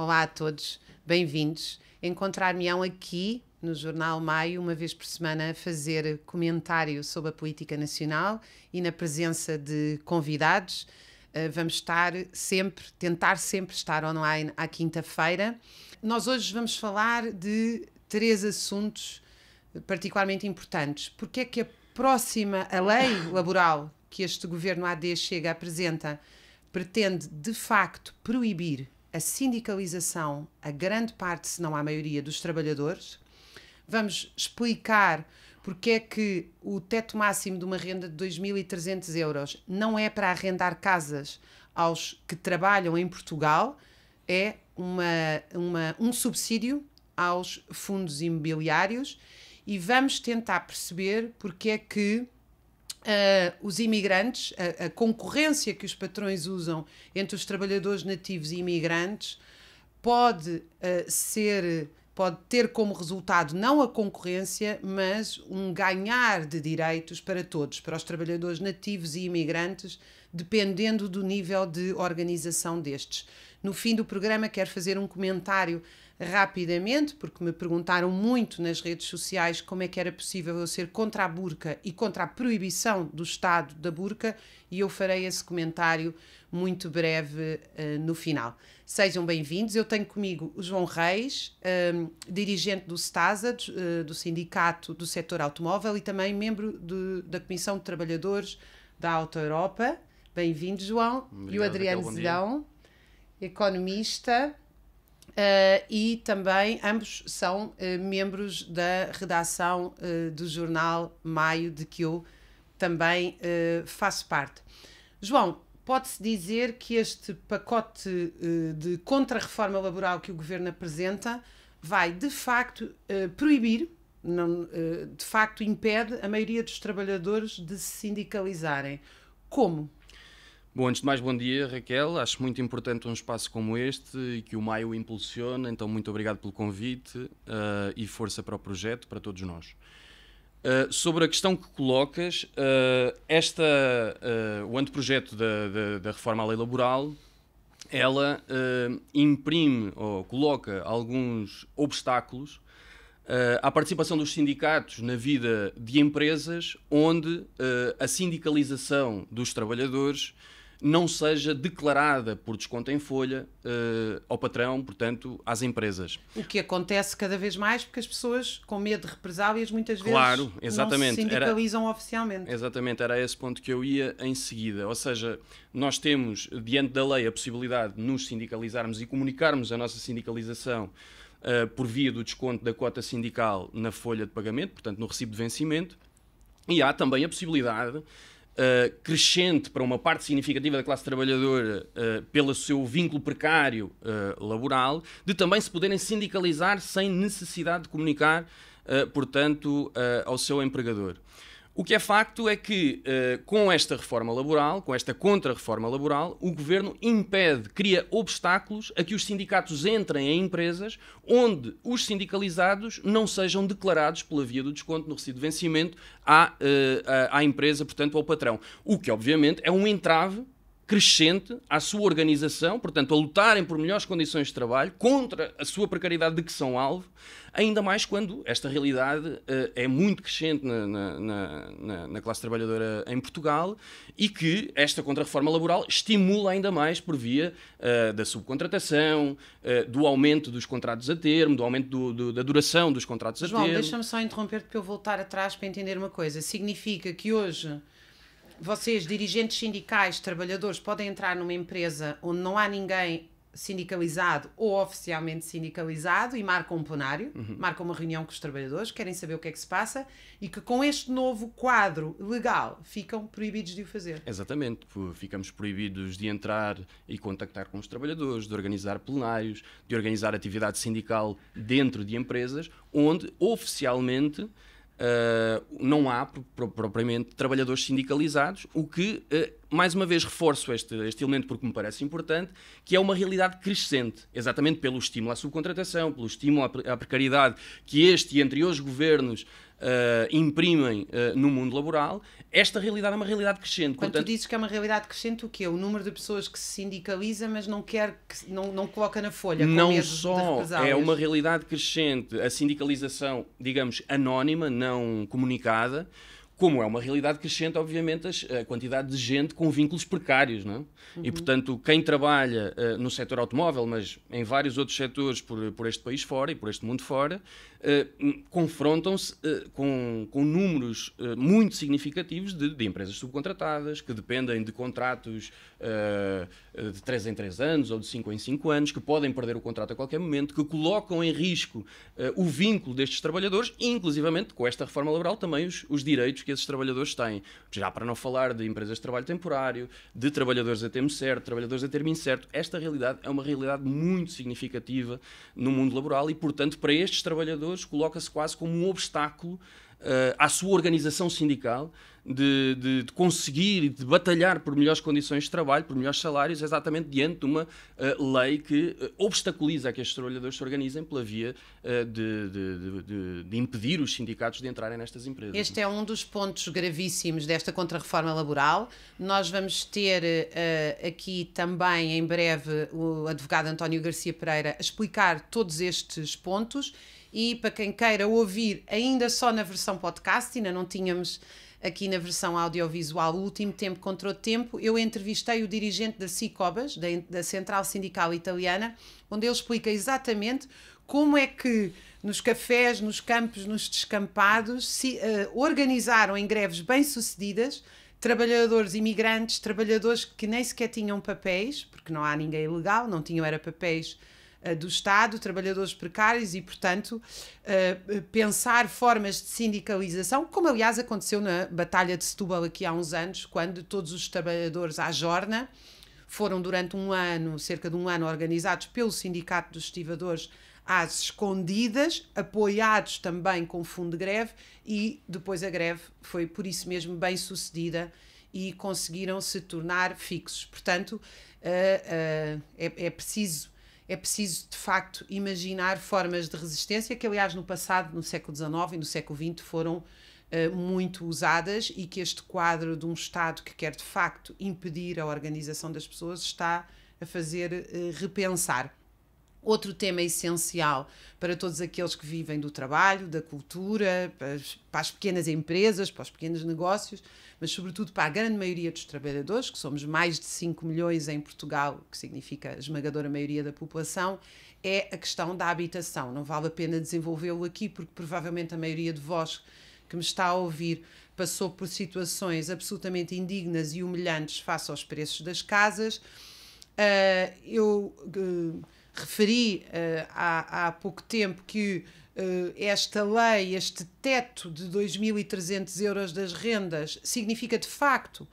Olá a todos, bem-vindos. Encontrar-me-ão aqui no Jornal Maio, uma vez por semana, a fazer comentário sobre a política nacional e na presença de convidados. Vamos tentar sempre estar online à quinta-feira. Nós hoje vamos falar de 3 assuntos particularmente importantes. Porque é que a lei laboral que este governo AD Chega apresenta pretende, de facto, proibir a sindicalização a grande parte, se não a maioria, dos trabalhadores. Vamos explicar porque é que o teto máximo de uma renda de 2.300 euros não é para arrendar casas aos que trabalham em Portugal, é um subsídio aos fundos imobiliários, e vamos tentar perceber porque é que os imigrantes, a concorrência que os patrões usam entre os trabalhadores nativos e imigrantes pode ter como resultado não a concorrência, mas um ganhar de direitos para todos, para os trabalhadores nativos e imigrantes, dependendo do nível de organização destes. No fim do programa quero fazer um comentário rapidamente, porque me perguntaram muito nas redes sociais como é que era possível eu ser contra a burca e contra a proibição do Estado da burca, e eu farei esse comentário muito breve no final. Sejam bem-vindos. Eu tenho comigo o João Reis, dirigente do STASA, do Sindicato do Setor Automóvel, e também membro da Comissão de Trabalhadores da Auto Europa. Bem-vindo, João. Obrigado, e o Adriano Zedão, economista, e também ambos são membros da redação do Jornal Maio, de que eu também faço parte. João, pode-se dizer que este pacote de contra-reforma laboral que o Governo apresenta vai, de facto, proibir, de facto impede a maioria dos trabalhadores de se sindicalizarem. Como? Bom, antes de mais, bom dia, Raquel. Acho muito importante um espaço como este e que o Maio o impulsiona, então muito obrigado pelo convite e força para o projeto, para todos nós. Sobre a questão que colocas, o anteprojeto da reforma à lei laboral, ela imprime ou coloca alguns obstáculos à participação dos sindicatos na vida de empresas onde a sindicalização dos trabalhadores não seja declarada por desconto em folha ao patrão, portanto, às empresas. O que acontece cada vez mais porque as pessoas, com medo de represálias, muitas vezes exatamente, não se sindicalizam oficialmente. Exatamente, era esse ponto que eu ia em seguida. Ou seja, nós temos, diante da lei, a possibilidade de nos sindicalizarmos e comunicarmos a nossa sindicalização por via do desconto da quota sindical na folha de pagamento, portanto, no recibo de vencimento, e há também a possibilidade crescente para uma parte significativa da classe trabalhadora pelo seu vínculo precário laboral, de também se poderem sindicalizar sem necessidade de comunicar, portanto, ao seu empregador. O que é facto é que, com esta reforma laboral, com esta contra-reforma laboral, o Governo cria obstáculos a que os sindicatos entrem em empresas onde os sindicalizados não sejam declarados pela via do desconto no recibo de vencimento à empresa, portanto, ao patrão. O que, obviamente, é um entrave crescente à sua organização, portanto, a lutarem por melhores condições de trabalho contra a sua precariedade de que são alvo, ainda mais quando esta realidade é muito crescente na classe trabalhadora em Portugal, e que esta contra-reforma laboral estimula ainda mais por via da subcontratação, do aumento dos contratos a termo, do aumento da duração dos contratos a termo. João, deixa-me só interromper-te para eu voltar atrás para entender uma coisa. Significa que hoje vocês, dirigentes sindicais, trabalhadores, podem entrar numa empresa onde não há ninguém sindicalizado ou oficialmente sindicalizado e marcam um plenário, marcam uma reunião com os trabalhadores, querem saber o que é que se passa, e que com este novo quadro legal ficam proibidos de o fazer. Exatamente, ficamos proibidos de entrar e contactar com os trabalhadores, de organizar plenários, de organizar atividade sindical dentro de empresas onde oficialmente não há propriamente trabalhadores sindicalizados, o que, mais uma vez, reforço este elemento porque me parece importante, que é uma realidade crescente, exatamente pelo estímulo à subcontratação, pelo estímulo à precariedade que este e anteriores governos imprimem no mundo laboral. Esta realidade é uma realidade crescente. Quando tu dizes que é uma realidade crescente, o quê? O número de pessoas que se sindicaliza, mas não quer, não coloca na folha, com não medo só de represálias. É uma realidade crescente a sindicalização, digamos, anónima, não comunicada, como é uma realidade crescente, obviamente, a quantidade de gente com vínculos precários, não é? E, portanto, quem trabalha no setor automóvel, mas em vários outros setores por este país fora e por este mundo fora, confrontam-se com números muito significativos de empresas subcontratadas, que dependem de contratos de 3 em 3 anos ou de 5 em 5 anos, que podem perder o contrato a qualquer momento, que colocam em risco o vínculo destes trabalhadores e, inclusivamente, com esta reforma laboral, também os direitos que esses trabalhadores têm. Já para não falar de empresas de trabalho temporário, de trabalhadores a termo certo, trabalhadores a termo incerto, esta realidade é uma realidade muito significativa no mundo laboral e, portanto, para estes trabalhadores coloca-se quase como um obstáculo à sua organização sindical de conseguir e de batalhar por melhores condições de trabalho, por melhores salários, exatamente diante de uma lei que obstaculiza que estes trabalhadores se organizem pela via de impedir os sindicatos de entrarem nestas empresas. Este é um dos pontos gravíssimos desta contrarreforma laboral. Nós vamos ter aqui também, em breve, o advogado António Garcia Pereira a explicar todos estes pontos. E para quem queira ouvir, ainda só na versão podcast, ainda não tínhamos aqui na versão audiovisual o último tempo contra o tempo, eu entrevistei o dirigente da Sicobas, da Central Sindical Italiana, onde ele explica exatamente como é que nos cafés, nos campos, nos descampados, se organizaram em greves bem-sucedidas, trabalhadores imigrantes, trabalhadores que nem sequer tinham papéis, porque não há ninguém ilegal, não tinham era papéis do Estado, trabalhadores precários e, portanto, pensar formas de sindicalização, como aliás aconteceu na Batalha de Setúbal aqui há uns anos, quando todos os trabalhadores à jorna foram durante um ano, cerca de um ano, organizados pelo Sindicato dos Estivadores às escondidas, apoiados também com fundo de greve, e depois a greve foi por isso mesmo bem sucedida e conseguiram se tornar fixos. Portanto, é preciso, de facto, imaginar formas de resistência que, aliás, no passado, no século XIX e no século XX, foram muito usadas e que este quadro de um Estado que quer, de facto, impedir a organização das pessoas está a fazer repensar. Outro tema essencial para todos aqueles que vivem do trabalho, da cultura, para as pequenas empresas, para os pequenos negócios, mas sobretudo para a grande maioria dos trabalhadores, que somos mais de 5 milhões em Portugal, que significa a esmagadora maioria da população, é a questão da habitação. Não vale a pena desenvolvê-lo aqui, porque provavelmente a maioria de vós que me está a ouvir passou por situações absolutamente indignas e humilhantes face aos preços das casas. Referi há pouco tempo que esta lei, este teto de 2.300 euros das rendas, significa de facto,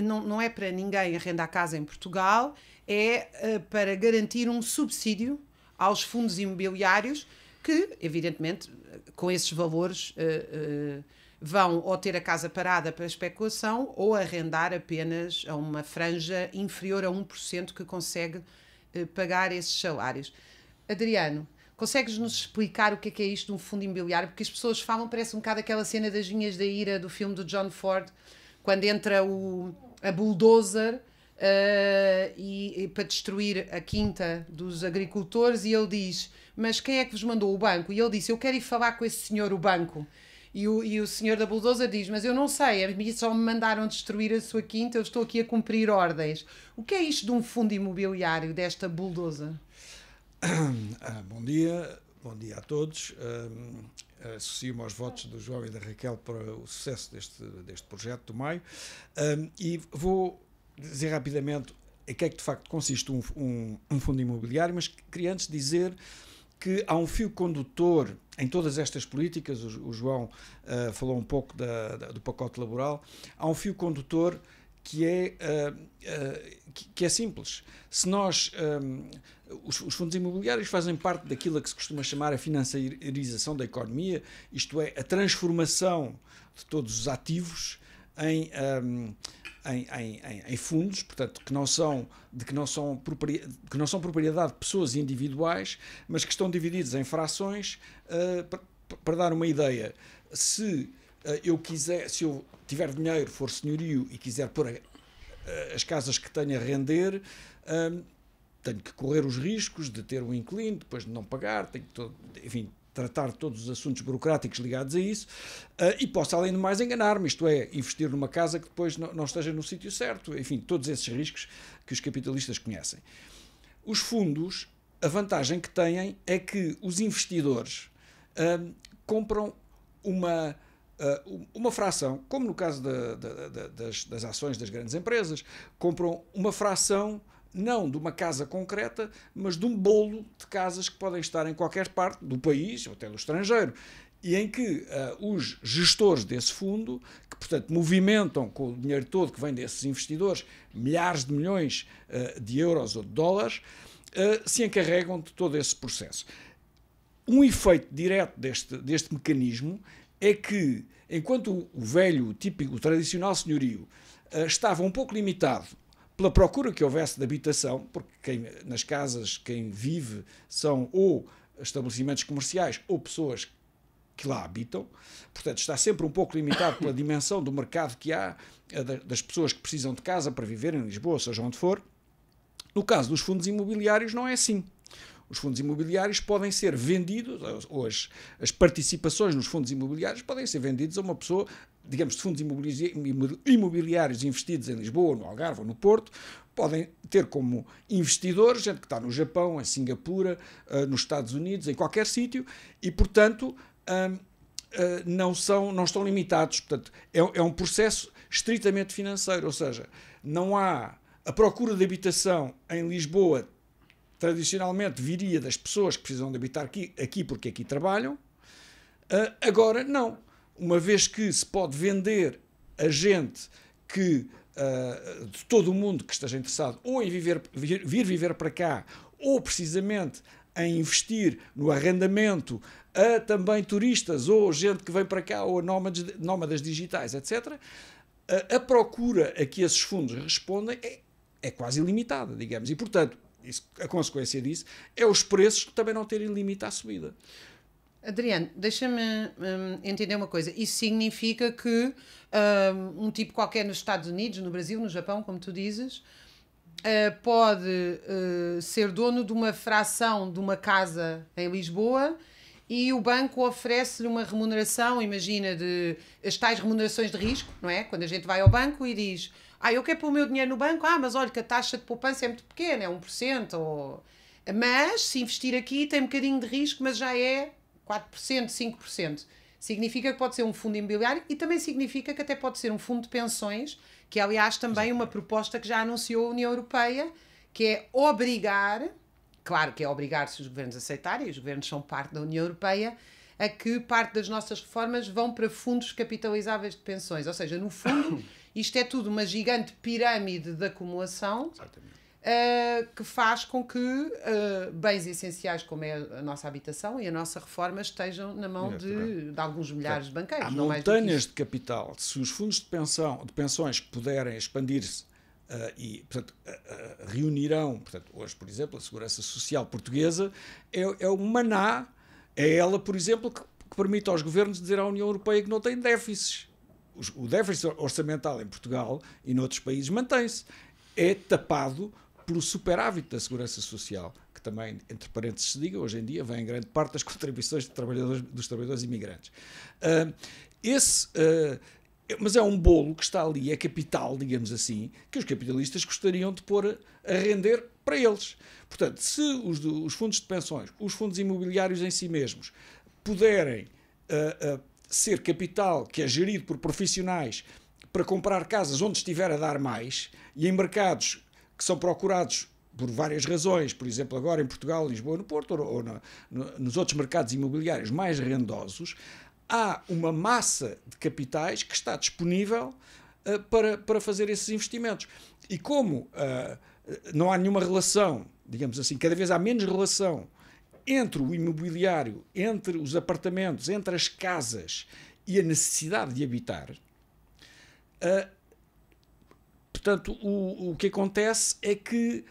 não é para ninguém arrendar casa em Portugal, é para garantir um subsídio aos fundos imobiliários que, evidentemente, com esses valores vão ou ter a casa parada para especulação ou arrendar apenas a uma franja inferior a 1% que consegue pagar esses salários. Adriano, consegues-nos explicar o que é isto de um fundo imobiliário? Porque as pessoas falam, parece um bocado aquela cena das Vinhas da Ira do filme do John Ford, quando entra a bulldozer e para destruir a quinta dos agricultores e ele diz, mas quem é que vos mandou o banco? E ele disse, eu quero ir falar com esse senhor, o banco. E o senhor da bulldozer diz, mas eu não sei, a mim só me mandaram destruir a sua quinta, eu estou aqui a cumprir ordens. O que é isto de um fundo imobiliário, desta bulldozer? Bom dia a todos. Associo-me aos votos do João e da Raquel para o sucesso deste projeto do Maio. E vou dizer rapidamente em que é que de facto consiste um fundo imobiliário, mas queria antes dizer que há um fio condutor em todas estas políticas, o João falou um pouco do pacote laboral, há um fio condutor que é simples. Se nós, os fundos imobiliários fazem parte daquilo que se costuma chamar a financiarização da economia, isto é, a transformação de todos os ativos em fundos, portanto, que não são propriedade de pessoas individuais, mas que estão divididos em frações para dar uma ideia, se eu tiver dinheiro, for senhorio e quiser pôr as casas que tenho a render, tenho que correr os riscos de ter um inquilino, depois de não pagar, tenho que, enfim, tratar todos os assuntos burocráticos ligados a isso, e posso, além do mais, enganar-me, isto é, investir numa casa que depois não esteja no sítio certo, enfim, todos esses riscos que os capitalistas conhecem. Os fundos, a vantagem que têm é que os investidores compram uma fração, como no caso das ações das grandes empresas, compram uma fração não de uma casa concreta, mas de um bolo de casas que podem estar em qualquer parte do país ou até do estrangeiro, e em que os gestores desse fundo, que portanto movimentam com o dinheiro todo que vem desses investidores, milhares de milhões de euros ou de dólares, se encarregam de todo esse processo. Um efeito direto deste mecanismo é que, enquanto o velho, típico, o tradicional senhorio estava um pouco limitado pela procura que houvesse de habitação, porque nas casas quem vive são ou estabelecimentos comerciais ou pessoas que lá habitam, portanto está sempre um pouco limitado pela dimensão do mercado que há, das pessoas que precisam de casa para viver em Lisboa, seja onde for. No caso dos fundos imobiliários não é assim. Os fundos imobiliários podem ser vendidos, ou as participações nos fundos imobiliários podem ser vendidas a uma pessoa, digamos, de fundos imobiliários investidos em Lisboa, no Algarve ou no Porto, podem ter como investidores gente que está no Japão, em Singapura, nos Estados Unidos, em qualquer sítio, e, portanto, não estão limitados. Portanto, é um processo estritamente financeiro, ou seja, não há a procura de habitação em Lisboa. Tradicionalmente viria das pessoas que precisam de habitar aqui porque aqui trabalham. Agora não. Uma vez que se pode vender a gente que, de todo o mundo que esteja interessado ou em vir viver para cá, ou precisamente em investir no arrendamento a também turistas ou gente que vem para cá, ou a nómadas digitais, etc., a procura a que esses fundos respondem é quase ilimitada, digamos. E, portanto, a consequência disso é os preços que também não terem limite à subida. Adriano, deixa-me entender uma coisa. Isso significa que um tipo qualquer nos Estados Unidos, no Brasil, no Japão, como tu dizes, pode ser dono de uma fração de uma casa em Lisboa e o banco oferece-lhe uma remuneração, imagina, de as tais remunerações de risco, não é? Quando a gente vai ao banco e diz... eu quero pôr o meu dinheiro no banco, mas olha que a taxa de poupança é muito pequena, é 1%. Mas, se investir aqui, tem um bocadinho de risco, mas já é 4%, 5%. Significa que pode ser um fundo imobiliário e também significa que até pode ser um fundo de pensões, que é, aliás, também uma proposta que já anunciou a União Europeia, que é obrigar, claro que é obrigar se os governos aceitarem, os governos são parte da União Europeia, a que parte das nossas reformas vão para fundos capitalizáveis de pensões. Ou seja, no fundo... Isto é tudo uma gigante pirâmide de acumulação que faz com que bens essenciais como é a nossa habitação e a nossa reforma estejam na mão de alguns milhares de banqueiros. Há montanhas de capital. Se os fundos de pensões puderem expandir-se e, portanto, reunirão, portanto, hoje, por exemplo, a Segurança Social Portuguesa é um maná, é ela, por exemplo, que permite aos governos dizer à União Europeia que não tem déficits. O déficit orçamental em Portugal e noutros países mantém-se. É tapado pelo superávit da Segurança Social, que também, entre parênteses se diga, hoje em dia vem em grande parte das contribuições dos trabalhadores imigrantes. Mas é um bolo que está ali, é capital, digamos assim, que os capitalistas gostariam de pôr a render para eles. Portanto, se os fundos de pensões, os fundos imobiliários em si mesmos, puderem... ser capital que é gerido por profissionais para comprar casas onde estiver a dar mais e em mercados que são procurados por várias razões, por exemplo, agora em Portugal, Lisboa, no Porto ou nos outros mercados imobiliários mais rendosos, há uma massa de capitais que está disponível para fazer esses investimentos. E como não há nenhuma relação, digamos assim, cada vez há menos relação entre o imobiliário, entre os apartamentos, entre as casas e a necessidade de habitar, portanto, o que acontece é que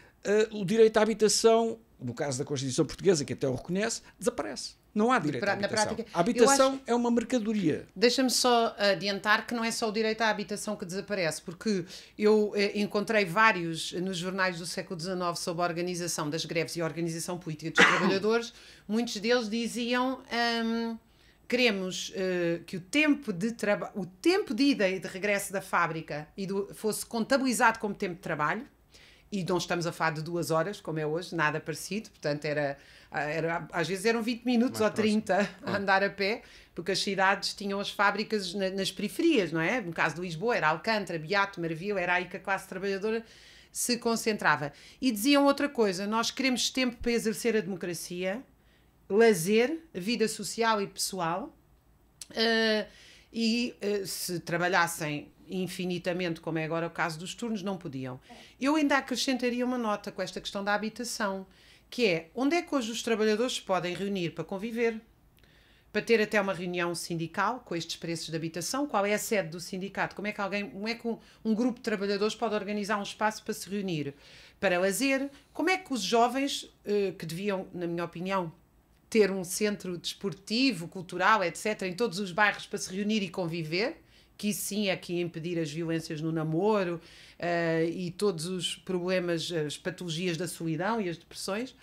o direito à habitação no caso da Constituição Portuguesa, que até o reconhece, desaparece. Não há direito à habitação. prática, a habitação é uma mercadoria. Deixa-me só adiantar que não é só o direito à habitação que desaparece, porque eu encontrei vários nos jornais do século XIX sobre a organização das greves e a organização política dos trabalhadores. Muitos deles diziam queremos que o tempo de ida e de regresso da fábrica fosse contabilizado como tempo de trabalho, e não estamos a falar de 2 horas, como é hoje, nada parecido, portanto às vezes eram 20 minutos ou 30 a andar a pé, porque as cidades tinham as fábricas nas periferias, não é? No caso de Lisboa era Alcântara, Beato, Marvila, era aí que a classe trabalhadora se concentrava. E diziam outra coisa: nós queremos tempo para exercer a democracia, lazer, vida social e pessoal, se trabalhassem infinitamente, como é agora o caso dos turnos, não podiam. Eu ainda acrescentaria uma nota com esta questão da habitação, que é: onde é que hoje os trabalhadores se podem reunir para conviver, para ter até uma reunião sindical com estes preços de habitação? Qual é a sede do sindicato? Como é que um grupo de trabalhadores pode organizar um espaço para se reunir? Para lazer? Como é que os jovens, que deviam, na minha opinião, ter um centro desportivo, cultural, etc., em todos os bairros para se reunir e conviver, que isso sim é que ia impedir as violências no namoro e todos os problemas, as patologias da solidão e as depressões.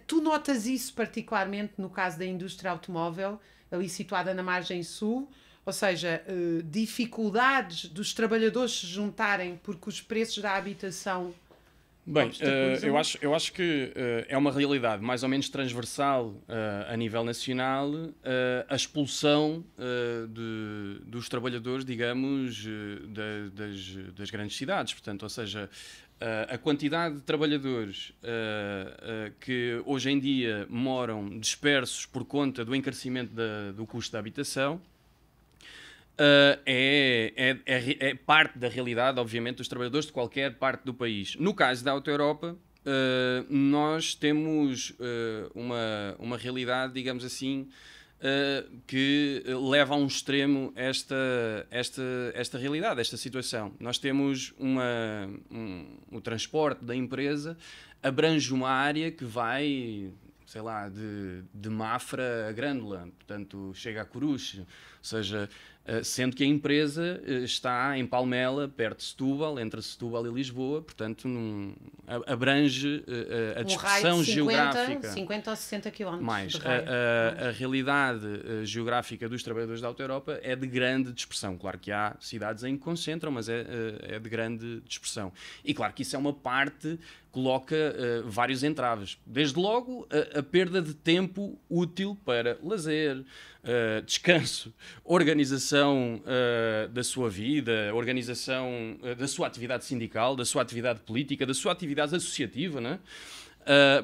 Tu notas isso particularmente no caso da indústria automóvel, ali situada na margem sul, ou seja, dificuldades dos trabalhadores se juntarem porque os preços da habitação... Bem, eu acho que é uma realidade mais ou menos transversal a nível nacional a expulsão dos trabalhadores, digamos, das grandes cidades. Portanto, ou seja, a quantidade de trabalhadores que hoje em dia moram dispersos por conta do encarecimento do custo da habitação é parte da realidade, obviamente, dos trabalhadores de qualquer parte do país. No caso da Auto Europa, nós temos uma realidade, digamos assim, que leva a um extremo esta realidade, esta situação. Nós temos o transporte da empresa abrange uma área que vai, sei lá, de Mafra a Grândola, portanto chega a Coruche, ou seja, sendo que a empresa está em Palmela, perto de Setúbal, entre Setúbal e Lisboa, portanto abrange a dispersão geográfica. 50 ou 60 km. Mais. A realidade geográfica dos trabalhadores da Auto Europa é de grande dispersão. Claro que há cidades em que concentram, mas é de grande dispersão. E claro que isso é uma parte, coloca vários entraves. Desde logo, a perda de tempo útil para lazer, descanso, organização da sua vida, organização da sua atividade sindical, da sua atividade política, da sua atividade associativa, não é?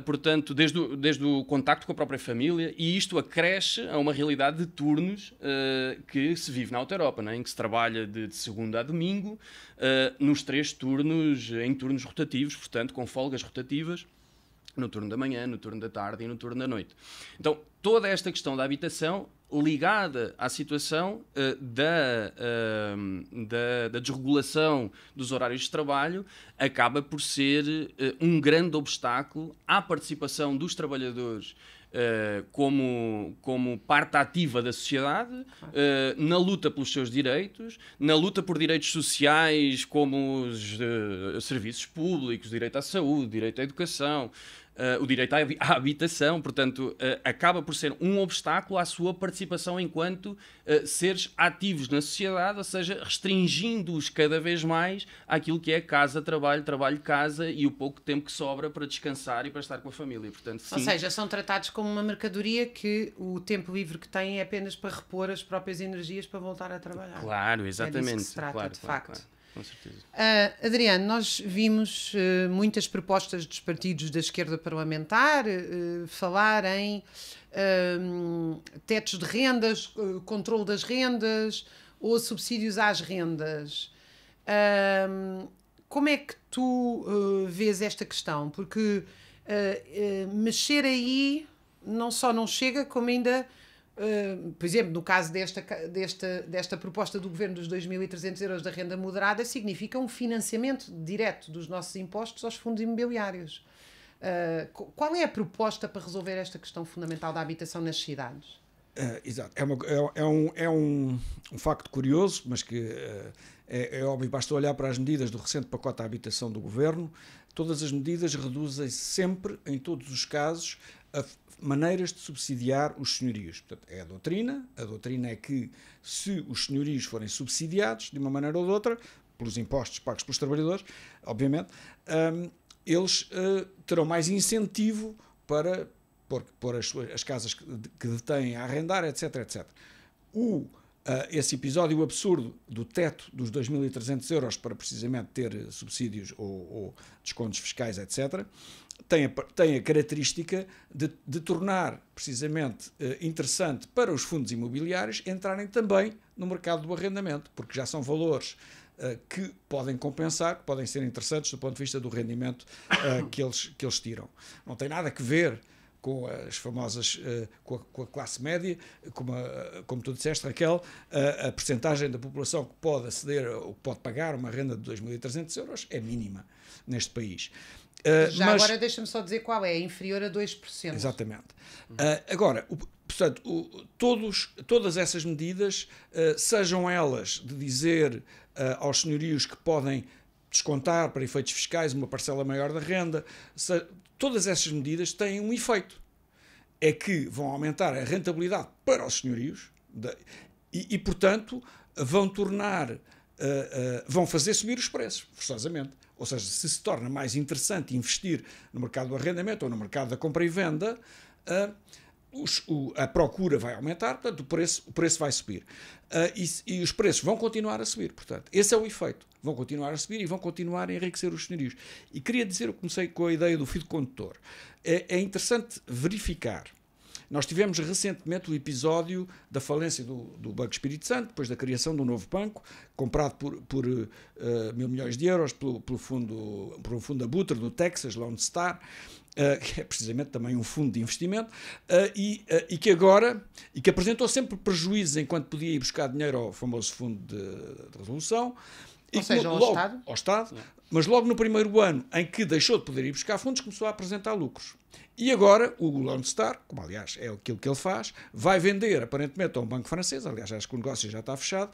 Portanto, desde o contacto com a própria família, e isto acresce a uma realidade de turnos que se vive na Auto Europa, não é? Em que se trabalha de segunda a domingo, nos 3 turnos, em turnos rotativos, portanto, com folgas rotativas, no turno da manhã, no turno da tarde e no turno da noite. Então, toda esta questão da habitação ligada à situação da desregulação dos horários de trabalho acaba por ser um grande obstáculo à participação dos trabalhadores como parte ativa da sociedade, na luta pelos seus direitos, na luta por direitos sociais como os serviços públicos, direito à saúde, direito à educação, o direito à habitação. Portanto, acaba por ser um obstáculo à sua participação enquanto seres ativos na sociedade, ou seja, restringindo-os cada vez mais àquilo que é casa, trabalho, trabalho, casa e o pouco tempo que sobra para descansar e para estar com a família. Portanto, sim. Ou seja, são tratados como uma mercadoria que o tempo livre que têm é apenas para repor as próprias energias para voltar a trabalhar. Claro, exatamente. É disso que se trata, claro, de facto. Claro. Com certeza. Adriano, nós vimos muitas propostas dos partidos da esquerda parlamentar falar em tetos de rendas, controle das rendas ou subsídios às rendas. Como é que tu vês esta questão? Porque mexer aí não só não chega, como ainda... por exemplo, no caso desta proposta do Governo dos 2.300 euros da renda moderada, significa um financiamento direto dos nossos impostos aos fundos imobiliários. Qual é a proposta para resolver esta questão fundamental da habitação nas cidades? Exato. É um facto curioso, mas que é óbvio, basta olhar para as medidas do recente pacote da habitação do Governo. Todas as medidas reduzem sempre, em todos os casos, a maneiras de subsidiar os senhorios. Portanto, é a doutrina. A doutrina é que, se os senhorios forem subsidiados, de uma maneira ou de outra, pelos impostos pagos pelos trabalhadores, obviamente, eles terão mais incentivo para pôr as casas que detêm a arrendar, etc, etc. Esse episódio absurdo do teto dos 2.300 euros para precisamente ter subsídios ou descontos fiscais, etc., tem a característica de tornar precisamente interessante para os fundos imobiliários entrarem também no mercado do arrendamento, porque já são valores que podem compensar, que podem ser interessantes do ponto de vista do rendimento que eles tiram. Não tem nada a ver com as famosas, com a classe média, como tu disseste, Raquel, a percentagem da população que pode aceder ou que pode pagar uma renda de 2.300 euros é mínima neste país. Mas agora deixa-me só dizer qual é inferior a 2%. Exatamente. Agora, portanto, todas essas medidas, sejam elas de dizer aos senhorios que podem descontar para efeitos fiscais uma parcela maior da renda, todas essas medidas têm um efeito. É que vão aumentar a rentabilidade para os senhorios e portanto, vão fazer subir os preços, forçosamente. Ou seja, se torna mais interessante investir no mercado do arrendamento ou no mercado da compra e venda, a procura vai aumentar, portanto, o preço vai subir. E os preços vão continuar a subir, portanto, esse é o efeito. Vão continuar a subir e vão continuar a enriquecer os senhorios. E queria dizer, eu comecei com a ideia do fio condutor. É interessante verificar. Nós tivemos recentemente o episódio da falência do Banco Espírito Santo, depois da criação do novo banco, comprado por 1.000 milhões de euros pelo fundo Abutre do Texas, Lone Star, que é precisamente também um fundo de investimento, e que apresentou sempre prejuízos enquanto podia ir buscar dinheiro ao famoso fundo de resolução. Ou seja, ao Estado, mas logo no primeiro ano em que deixou de poder ir buscar fundos, começou a apresentar lucros. E agora o Lone Star, como aliás é aquilo que ele faz, vai vender aparentemente a um banco francês, aliás acho que o negócio já está fechado,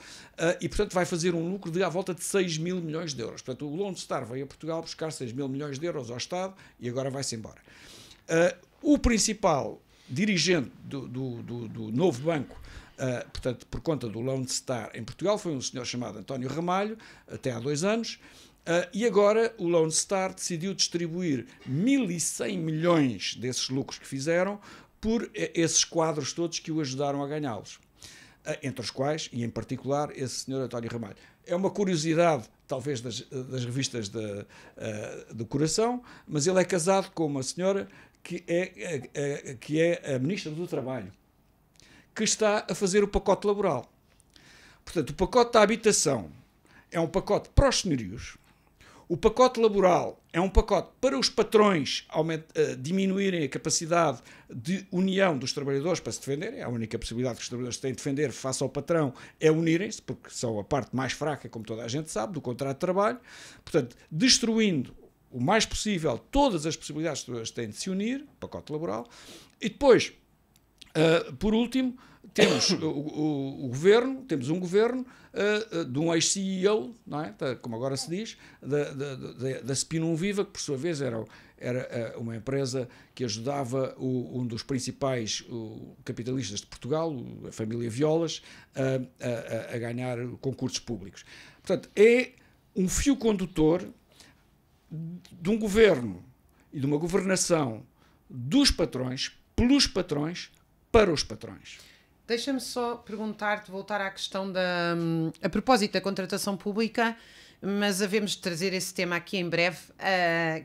e portanto vai fazer um lucro de à volta de 6.000 milhões de euros. Portanto o Lone Star veio a Portugal buscar 6.000 milhões de euros ao Estado e agora vai-se embora. O principal dirigente do novo banco, portanto por conta do Lone Star em Portugal, foi um senhor chamado António Ramalho, até há 2 anos, e agora o Lone Star decidiu distribuir 1.100 milhões desses lucros que fizeram por esses quadros todos que o ajudaram a ganhá-los. Entre os quais, e em particular, esse senhor António Ramalho. É uma curiosidade, talvez, das revistas do coração, mas ele é casado com uma senhora que é a Ministra do Trabalho, que está a fazer o pacote laboral. Portanto, o pacote da habitação é um pacote para os senhorios. O pacote laboral é um pacote para os patrões diminuírem a capacidade de união dos trabalhadores para se defenderem. É a única possibilidade que os trabalhadores têm de defender face ao patrão é unirem-se, porque são a parte mais fraca, como toda a gente sabe, do contrato de trabalho. Portanto, destruindo o mais possível todas as possibilidades que as têm de se unir, pacote laboral. E depois, por último, temos o governo, temos um governo de um ex-CEO, não é? Como agora se diz, da Spinum Viva, que por sua vez era uma empresa que ajudava um dos principais capitalistas de Portugal, a família Violas, a ganhar concursos públicos. Portanto, é um fio condutor de um governo e de uma governação dos patrões, pelos patrões, para os patrões. Deixa-me só perguntar-te, voltar à questão a propósito da contratação pública, mas havemos de trazer esse tema aqui em breve,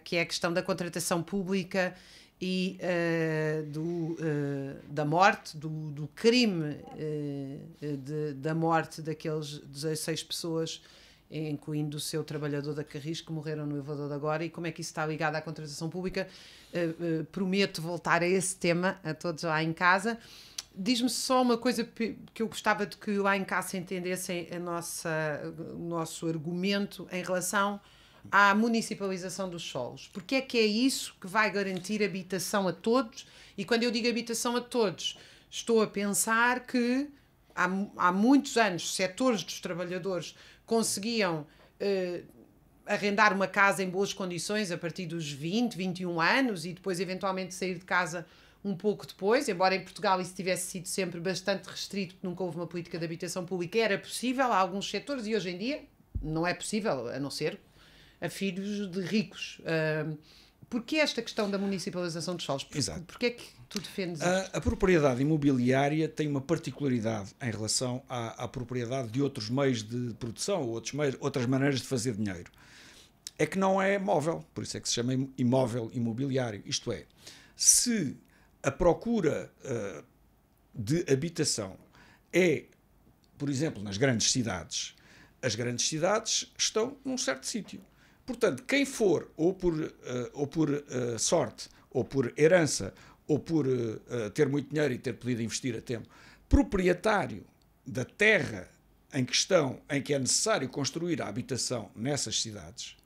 que é a questão da contratação pública e da morte, do crime da morte daqueles 16 pessoas, incluindo o seu trabalhador da Carris, que morreram no elevador de agora, e como é que isso está ligado à contratação pública. Prometo voltar a esse tema, a todos lá em casa. Diz-me só uma coisa que eu gostava de que lá em casa entendessem o nosso argumento em relação à municipalização dos solos? Porque é que é isso que vai garantir habitação a todos? E quando eu digo habitação a todos, estou a pensar que há muitos anos setores dos trabalhadores conseguiam arrendar uma casa em boas condições a partir dos 20, 21 anos e depois eventualmente sair de casa um pouco depois, embora em Portugal isso tivesse sido sempre bastante restrito, porque nunca houve uma política de habitação pública, era possível a alguns setores e hoje em dia não é possível, a não ser a filhos de ricos. Porquê esta questão da municipalização dos solos? Exato. Porquê é que tu defendes isto? A propriedade imobiliária tem uma particularidade em relação à propriedade de outros meios de produção, outras maneiras de fazer dinheiro. É que não é móvel, por isso é que se chama imóvel imobiliário. Isto é, se a procura de habitação é, por exemplo, nas grandes cidades, as grandes cidades estão num certo sítio. Portanto, quem for, ou por sorte, ou por herança, ou por ter muito dinheiro e ter podido investir a tempo, proprietário da terra em questão, em que é necessário construir a habitação nessas cidades,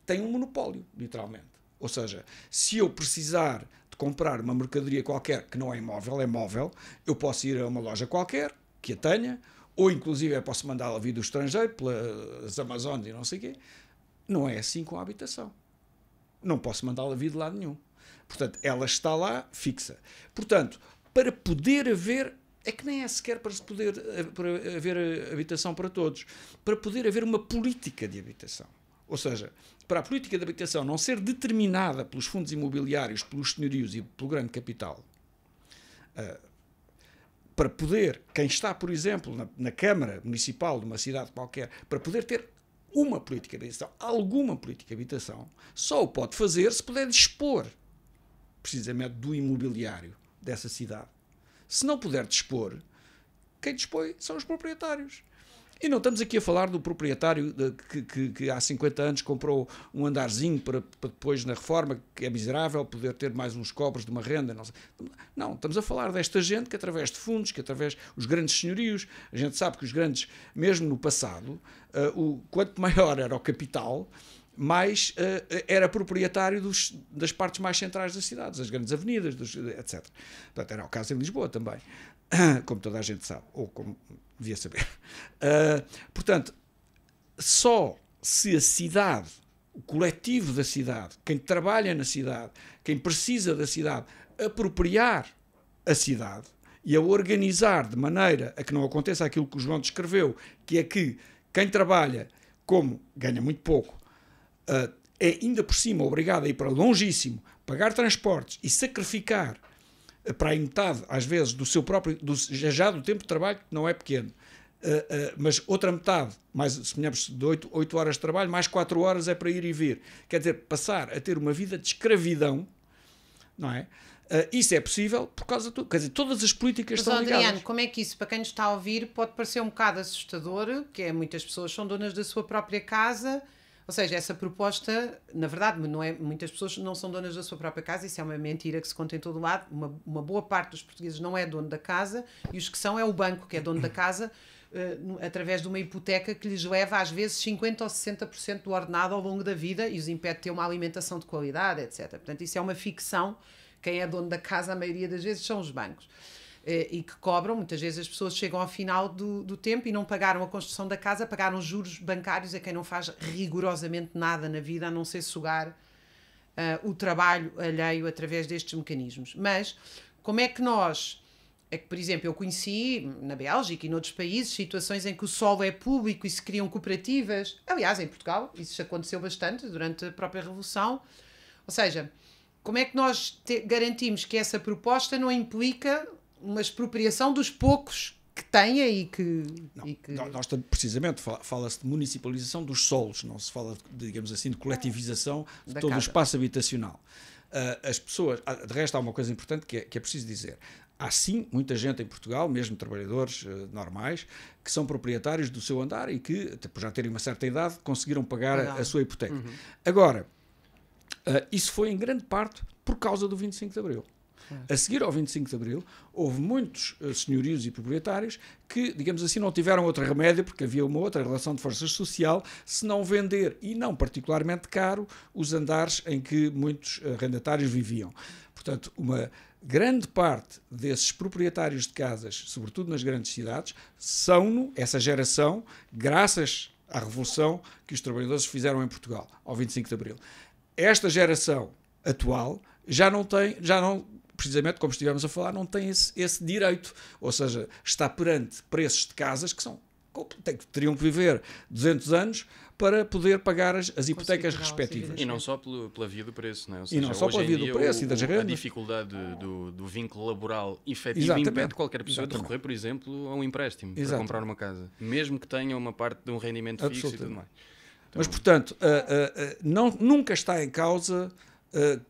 tem um monopólio, literalmente. Ou seja, se eu precisar de comprar uma mercadoria qualquer que não é imóvel, é móvel, eu posso ir a uma loja qualquer que a tenha, ou inclusive eu posso mandá-la vir do estrangeiro, pelas Amazonas e não sei o quê. Não é assim com a habitação. Não posso mandá-la vir de lado nenhum. Portanto, ela está lá fixa. Portanto, para poder haver, é que nem é sequer para haver habitação para todos, para poder haver uma política de habitação. Ou seja, para a política de habitação não ser determinada pelos fundos imobiliários, pelos senhorios e pelo grande capital, para poder, quem está, por exemplo, na Câmara Municipal de uma cidade qualquer, para poder ter uma política de habitação, alguma política de habitação, só o pode fazer se puder dispor, precisamente, do imobiliário dessa cidade. Se não puder dispor, quem dispõe são os proprietários. E não estamos aqui a falar do proprietário que há 50 anos comprou um andarzinho para depois, na reforma, que é miserável, poder ter mais uns cobres de uma renda. Não, estamos a falar desta gente que através de fundos, que através dos grandes senhorios, a gente sabe que os grandes, mesmo no passado, quanto maior era o capital, mais era proprietário das partes mais centrais das cidades, das grandes avenidas, etc. Portanto, era o caso em Lisboa também, como toda a gente sabe, ou como devia saber. Portanto, só se a cidade, o coletivo da cidade, quem trabalha na cidade, quem precisa da cidade, apropriar a cidade e a organizar de maneira a que não aconteça aquilo que o João descreveu, que é que quem trabalha, como ganha muito pouco, é ainda por cima obrigado a ir para longíssimo, pagar transportes e sacrificar para aí metade, às vezes, do seu próprio, já do tempo de trabalho, que não é pequeno, mas outra metade, mais, suponhamos, de 8 horas de trabalho, mais 4 horas é para ir e vir. Quer dizer, passar a ter uma vida de escravidão, não é? Isso é possível por causa de... Quer dizer, todas as políticas estão ligadas. Adriano, como é que isso, para quem nos está a ouvir, pode parecer um bocado assustador, que é muitas pessoas são donas da sua própria casa. Ou seja, essa proposta, na verdade, não é, muitas pessoas não são donas da sua própria casa, isso é uma mentira que se conta em todo lado. Uma boa parte dos portugueses não é dono da casa e os que são é o banco que é dono da casa, através de uma hipoteca que lhes leva às vezes 50% ou 60% do ordenado ao longo da vida e os impede de ter uma alimentação de qualidade, etc. Portanto, isso é uma ficção. Quem é dono da casa, a maioria das vezes, são os bancos. E que cobram, muitas vezes as pessoas chegam ao final do tempo e não pagaram a construção da casa, pagaram juros bancários a quem não faz rigorosamente nada na vida, a não ser sugar o trabalho alheio através destes mecanismos. Mas como é que nós... É que, por exemplo, eu conheci na Bélgica e noutros países situações em que o solo é público e se criam cooperativas. Aliás, em Portugal, isso aconteceu bastante durante a própria Revolução. Ou seja, como é que nós garantimos que essa proposta não implica uma expropriação dos poucos que tenha e que... Nós precisamente fala-se de municipalização dos solos, não se fala, digamos assim, de coletivização de todo o espaço habitacional. As pessoas... De resto, há uma coisa importante que é preciso dizer. Há sim muita gente em Portugal, mesmo trabalhadores normais, que são proprietários do seu andar e que, por já terem uma certa idade, conseguiram pagar a sua hipoteca. Agora, isso foi em grande parte por causa do 25 de Abril. A seguir ao 25 de Abril, houve muitos senhorios e proprietários que, digamos assim, não tiveram outro remédio, porque havia uma outra relação de força social, se não vender, e não particularmente caro, os andares em que muitos arrendatários viviam. Portanto, uma grande parte desses proprietários de casas, sobretudo nas grandes cidades, são essa geração, graças à revolução que os trabalhadores fizeram em Portugal, ao 25 de Abril. Esta geração terial já não, precisamente como estivemos a falar, não tem esse direito. Ou seja, está perante preços de casas que teriam que viver 200 anos para poder pagar as hipotecas respectivas. E não só pela via do preço, não é? Ou seja, e não só pela via do preço e das rendas. A dificuldade do vínculo laboral efetivo impede qualquer pessoa de recorrer, por exemplo, a um empréstimo para comprar uma casa, mesmo que tenha uma parte de um rendimento fixo e tudo mais. Então, mas, portanto, nunca está em causa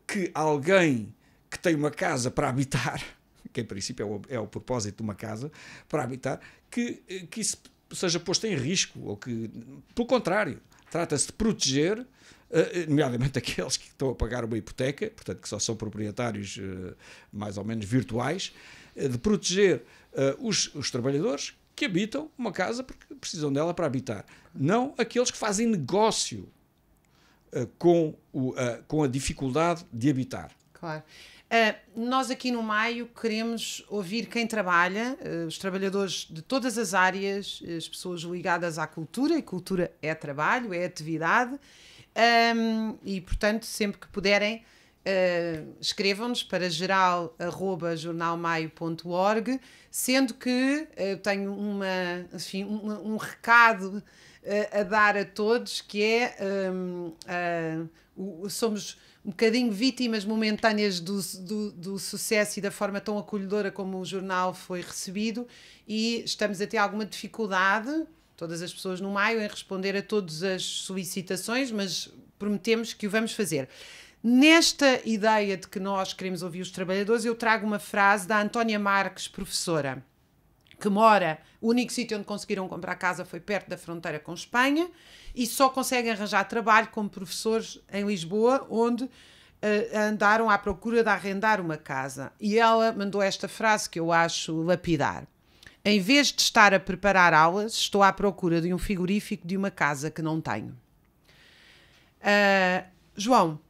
que alguém que tem uma casa para habitar, que em princípio é o propósito de uma casa, para habitar, que isso seja posto em risco, ou que, pelo contrário, trata-se de proteger, nomeadamente aqueles que estão a pagar uma hipoteca, portanto que só são proprietários mais ou menos virtuais, de proteger os trabalhadores que habitam uma casa porque precisam dela para habitar, não aqueles que fazem negócio com a dificuldade de habitar. Claro. Nós aqui no Maio queremos ouvir quem trabalha, os trabalhadores de todas as áreas, as pessoas ligadas à cultura, e cultura é trabalho, é atividade, e portanto sempre que puderem escrevam-nos para geral@jornalmaio.org, sendo que tenho um recado a dar a todos, que é somos um bocadinho vítimas momentâneas do sucesso e da forma tão acolhedora como o jornal foi recebido, e estamos a ter alguma dificuldade, todas as pessoas no Maio, em responder a todas as solicitações, mas prometemos que o vamos fazer. Nesta ideia de que nós queremos ouvir os trabalhadores, eu trago uma frase da Antónia Marques, professora, que mora, o único sítio onde conseguiram comprar casa foi perto da fronteira com Espanha, e só conseguem arranjar trabalho como professores em Lisboa, onde andaram à procura de arrendar uma casa. E ela mandou esta frase que eu acho lapidar: em vez de estar a preparar aulas, estou à procura de um frigorífico de uma casa que não tenho. João,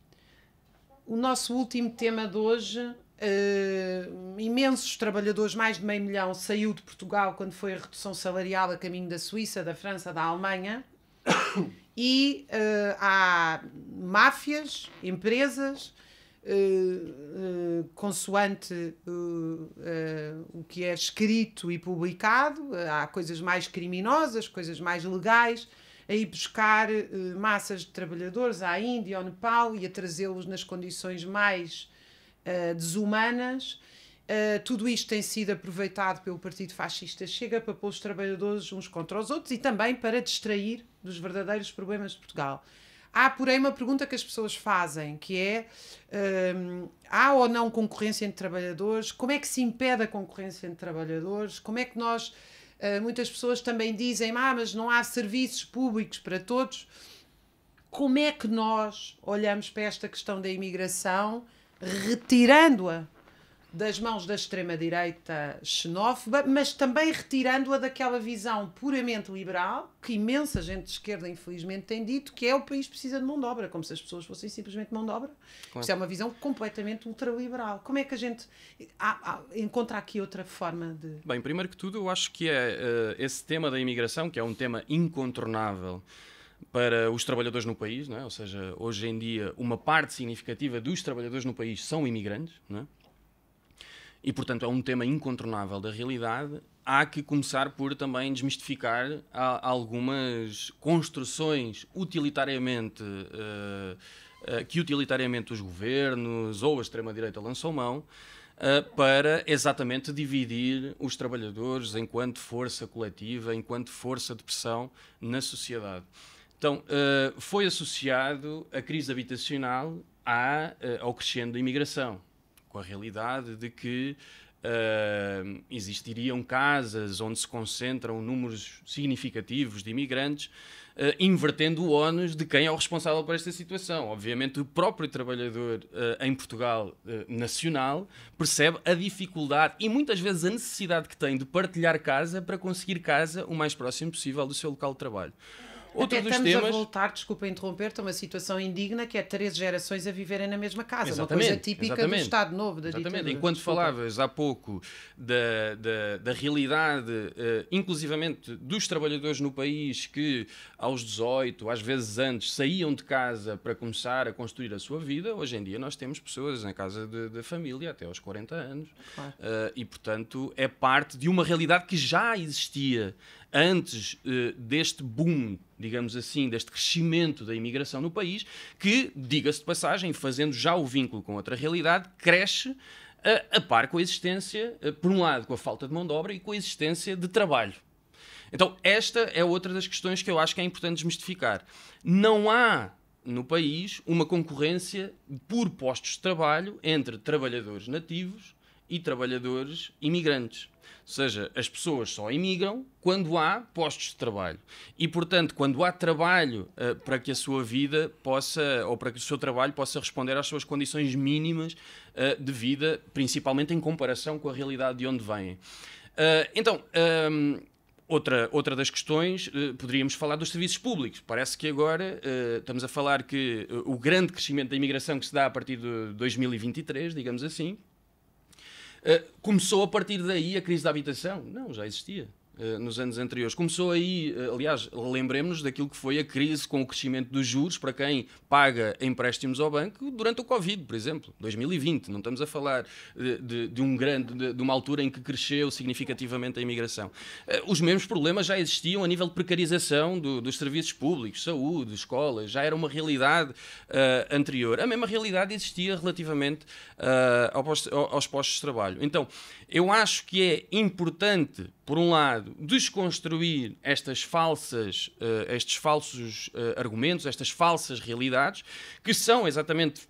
o nosso último tema de hoje, imensos trabalhadores, mais de 500 mil, saiu de Portugal quando foi a redução salarial a caminho da Suíça, da França, da Alemanha, e há máfias, empresas, consoante o que é escrito e publicado, há coisas mais criminosas, coisas mais legais, a ir buscar massas de trabalhadores à Índia, ao Nepal, e a trazê-los nas condições mais desumanas. Tudo isto tem sido aproveitado pelo Partido Fascista Chega para pôr os trabalhadores uns contra os outros e também para distrair dos verdadeiros problemas de Portugal. Há, porém, uma pergunta que as pessoas fazem, que é: há ou não concorrência entre trabalhadores? Como é que se impede a concorrência entre trabalhadores? Como é que nós... muitas pessoas também dizem: mas não há serviços públicos para todos. Como é que nós olhamos para esta questão da imigração, retirando-a das mãos da extrema-direita xenófoba, mas também retirando-a daquela visão puramente liberal, que imensa gente de esquerda, infelizmente, tem dito, que é o país precisa de mão de obra, como se as pessoas fossem simplesmente mão de obra. Claro. Isto é uma visão completamente ultraliberal. Como é que a gente encontra aqui outra forma de... Bem, primeiro que tudo, eu acho que é esse tema da imigração, que é um tema incontornável para os trabalhadores no país, não é? Ou seja, hoje em dia, uma parte significativa dos trabalhadores no país são imigrantes, não é? E, portanto, é um tema incontornável da realidade. Há que começar por também desmistificar algumas construções que utilitariamente os governos ou a extrema-direita lançam mão para exatamente dividir os trabalhadores enquanto força coletiva, enquanto força de pressão na sociedade. Então, foi associado a crise habitacional ao crescendo da imigração, com a realidade de que existiriam casas onde se concentram números significativos de imigrantes, invertendo o ónus de quem é o responsável por esta situação. Obviamente, o próprio trabalhador em Portugal nacional percebe a dificuldade e muitas vezes a necessidade que tem de partilhar casa para conseguir casa o mais próximo possível do seu local de trabalho. Outro dos temas... a voltar, desculpa interromper-te, a uma situação indigna que é 3 gerações a viverem na mesma casa. Exatamente, uma coisa típica do Estado Novo, da ditadura. Enquanto falavas há pouco da realidade, inclusivamente dos trabalhadores no país que aos 18, às vezes antes, saíam de casa para começar a construir a sua vida, hoje em dia nós temos pessoas na casa da família até aos 40 anos. Claro. E, portanto, é parte de uma realidade que já existia antes deste boom, digamos assim, deste crescimento da imigração no país, que, diga-se de passagem, fazendo já o vínculo com outra realidade, cresce a par com a existência, por um lado, com a falta de mão de obra e com a existência de trabalho. Então, esta é outra das questões que eu acho que é importante desmistificar. Não há no país uma concorrência por postos de trabalho entre trabalhadores nativos e trabalhadores imigrantes. Ou seja, as pessoas só imigram quando há postos de trabalho. E, portanto, quando há trabalho para que a sua vida possa, ou para que o seu trabalho possa responder às suas condições mínimas de vida, principalmente em comparação com a realidade de onde vêm. Outra das questões, poderíamos falar dos serviços públicos. Parece que agora estamos a falar que o grande crescimento da imigração que se dá a partir de 2023, digamos assim, começou a partir daí a crise da habitação? Não, já existia nos anos anteriores. Começou aí, aliás, lembremos-nos daquilo que foi a crise com o crescimento dos juros para quem paga empréstimos ao banco durante o Covid, por exemplo, 2020. Não estamos a falar de uma altura em que cresceu significativamente a imigração. Os mesmos problemas já existiam a nível de precarização dos serviços públicos, saúde, escolas, já era uma realidade anterior. A mesma realidade existia relativamente aos postos de trabalho. Então, eu acho que é importante, por um lado, desconstruir estes falsos argumentos, estas falsas realidades, que são exatamente,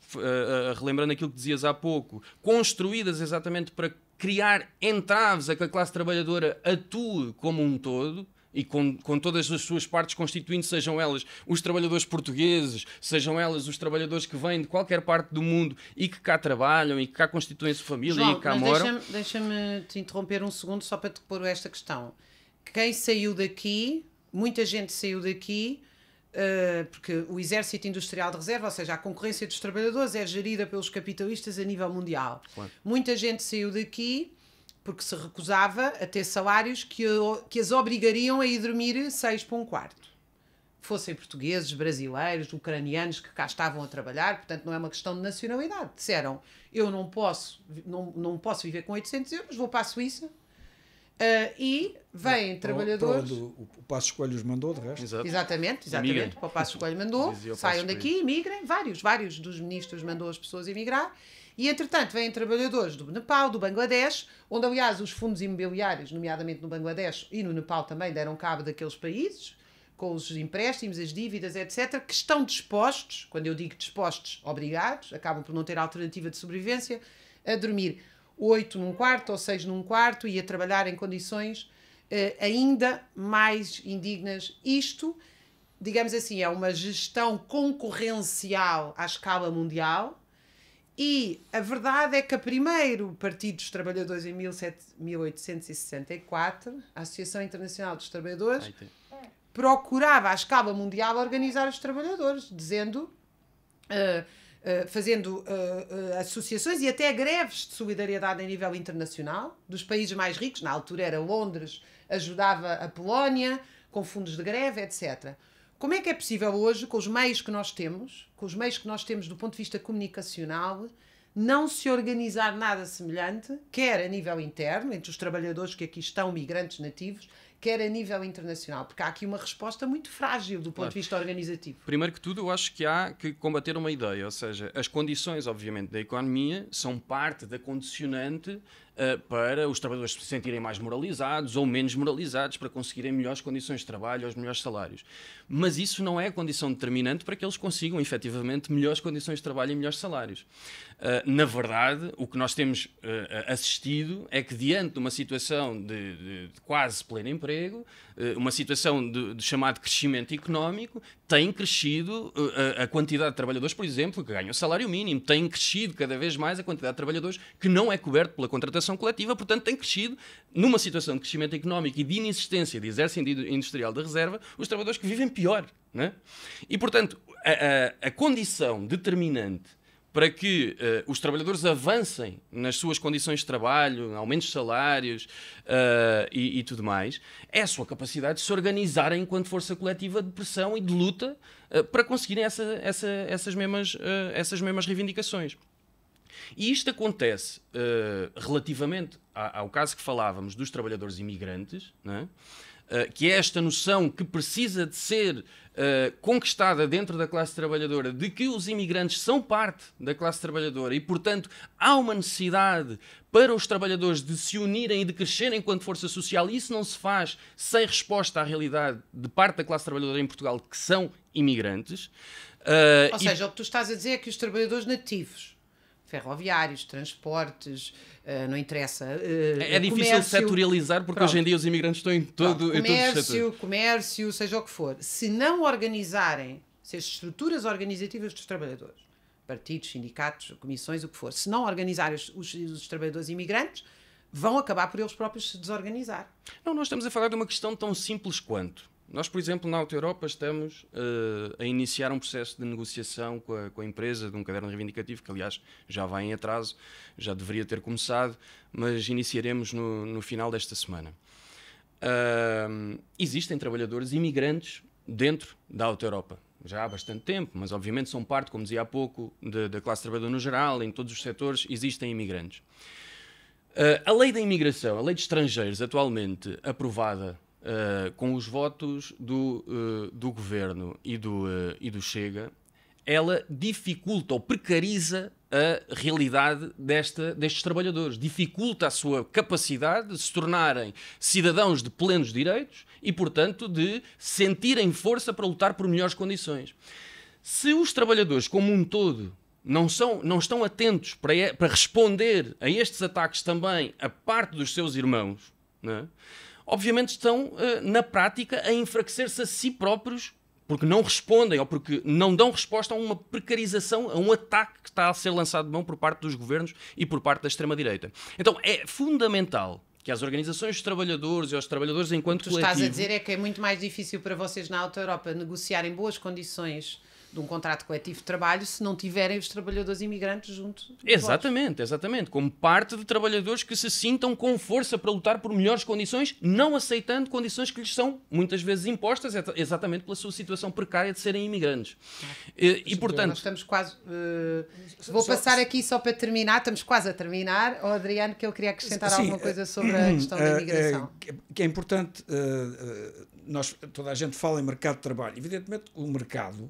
relembrando aquilo que dizias há pouco, construídas exatamente para criar entraves a que a classe trabalhadora atue como um todo, e com todas as suas partes constituintes, sejam elas os trabalhadores portugueses, sejam elas os trabalhadores que vêm de qualquer parte do mundo e que cá trabalham e que cá constituem a sua família, João, e que cá moram. Deixa-me te interromper um segundo só para te pôr esta questão. Quem saiu daqui, muita gente saiu daqui, porque o exército industrial de reserva, ou seja, a concorrência dos trabalhadores é gerida pelos capitalistas a nível mundial. Claro. Muita gente saiu daqui porque se recusava a ter salários que as obrigariam a ir dormir 6 para um quarto. Fossem portugueses, brasileiros, ucranianos que cá estavam a trabalhar, portanto não é uma questão de nacionalidade. Disseram, eu não posso viver com 800 euros, vou para a Suíça e vêm trabalhadores... O Passos Coelho os mandou, de resto. Exatamente, para o Passos Coelho mandou, saiam daqui, emigrem, vários dos ministros mandou as pessoas emigrar. E, entretanto, vêm trabalhadores do Nepal, do Bangladesh, onde, aliás, os fundos imobiliários, nomeadamente no Bangladesh e no Nepal também, deram cabo daqueles países, com os empréstimos, as dívidas, etc., que estão dispostos, quando eu digo dispostos, obrigados, acabam por não ter alternativa de sobrevivência, a dormir 8 num quarto ou 6 num quarto e a trabalhar em condições ainda mais indignas. Isto, digamos assim, é uma gestão concorrencial à escala mundial. E a verdade é que o primeiro Partido dos Trabalhadores em 1864, a Associação Internacional dos Trabalhadores, procurava à escala mundial organizar os trabalhadores, fazendo associações e até greves de solidariedade a nível internacional, dos países mais ricos, na altura era Londres, ajudava a Polónia, com fundos de greve, etc. Como é que é possível hoje, com os meios que nós temos do ponto de vista comunicacional, não se organizar nada semelhante, quer a nível interno, entre os trabalhadores que aqui estão, migrantes nativos, quer a nível internacional? Porque há aqui uma resposta muito frágil do ponto de vista organizativo. Primeiro que tudo, eu acho que há que combater uma ideia, ou seja, as condições, obviamente, da economia são parte da condicionante para os trabalhadores se sentirem mais moralizados ou menos moralizados para conseguirem melhores condições de trabalho ou os melhores salários. Mas isso não é a condição determinante para que eles consigam, efetivamente, melhores condições de trabalho e melhores salários. Na verdade, o que nós temos assistido é que, diante de uma situação de quase pleno emprego, uma situação de chamado crescimento económico, tem crescido a quantidade de trabalhadores, por exemplo, que ganham salário mínimo, tem crescido cada vez mais a quantidade de trabalhadores que não é coberto pela contratação coletiva, portanto tem crescido, numa situação de crescimento económico e de inexistência de exército industrial de reserva, os trabalhadores que vivem pior. Não é? E, portanto, a condição determinante para que os trabalhadores avancem nas suas condições de trabalho, aumentos de salários e tudo mais, é a sua capacidade de se organizarem enquanto força coletiva de pressão e de luta para conseguirem essas mesmas reivindicações. E isto acontece relativamente ao caso que falávamos dos trabalhadores imigrantes, não é? Que é esta noção que precisa de ser conquistada dentro da classe trabalhadora, de que os imigrantes são parte da classe trabalhadora e, portanto, há uma necessidade para os trabalhadores de se unirem e de crescerem enquanto força social, e isso não se faz sem resposta à realidade de parte da classe trabalhadora em Portugal, que são imigrantes. Ou seja, o que tu estás a dizer é que os trabalhadores nativos, ferroviários, transportes, não interessa. É difícil setorializar porque hoje em dia os imigrantes estão em todos os setores. Comércio, seja o que for. Se não organizarem, se as estruturas organizativas dos trabalhadores, partidos, sindicatos, comissões, o que for, se não organizarem os trabalhadores imigrantes, vão acabar por eles próprios se desorganizar. Não, nós estamos a falar de uma questão tão simples quanto. Nós, por exemplo, na Auto Europa estamos a iniciar um processo de negociação com a empresa de um caderno reivindicativo, que aliás já vai em atraso, já deveria ter começado, mas iniciaremos no final desta semana. Existem trabalhadores imigrantes dentro da Auto Europa, já há bastante tempo, mas obviamente são parte, como dizia há pouco, da classe trabalhadora no geral, em todos os setores existem imigrantes. A lei da imigração, a lei de estrangeiros, atualmente aprovada com os votos do Governo e do Chega, ela dificulta ou precariza a realidade destes trabalhadores, dificulta a sua capacidade de se tornarem cidadãos de plenos direitos e, portanto, de sentirem força para lutar por melhores condições. Se os trabalhadores, como um todo, não estão atentos para responder a estes ataques também a parte dos seus irmãos, não é? Obviamente estão, na prática, a enfraquecer-se a si próprios porque não respondem ou porque não dão resposta a uma precarização, a um ataque que está a ser lançado de mão por parte dos governos e por parte da extrema-direita. Então é fundamental que as organizações dos trabalhadores e os trabalhadores enquanto coletivo... O que tu estás a dizer é que é muito mais difícil para vocês na Auto Europa negociarem boas condições de um contrato coletivo de trabalho se não tiverem os trabalhadores imigrantes junto. Exatamente. Como parte de trabalhadores que se sintam com força para lutar por melhores condições, não aceitando condições que lhes são muitas vezes impostas, exatamente pela sua situação precária de serem imigrantes. E portanto... Nós estamos quase... Vou passar aqui só para terminar, estamos quase a terminar. Oh, Adriano, que eu queria acrescentar alguma coisa sobre a questão da imigração. Que é importante, toda a gente fala em mercado de trabalho. Evidentemente, o mercado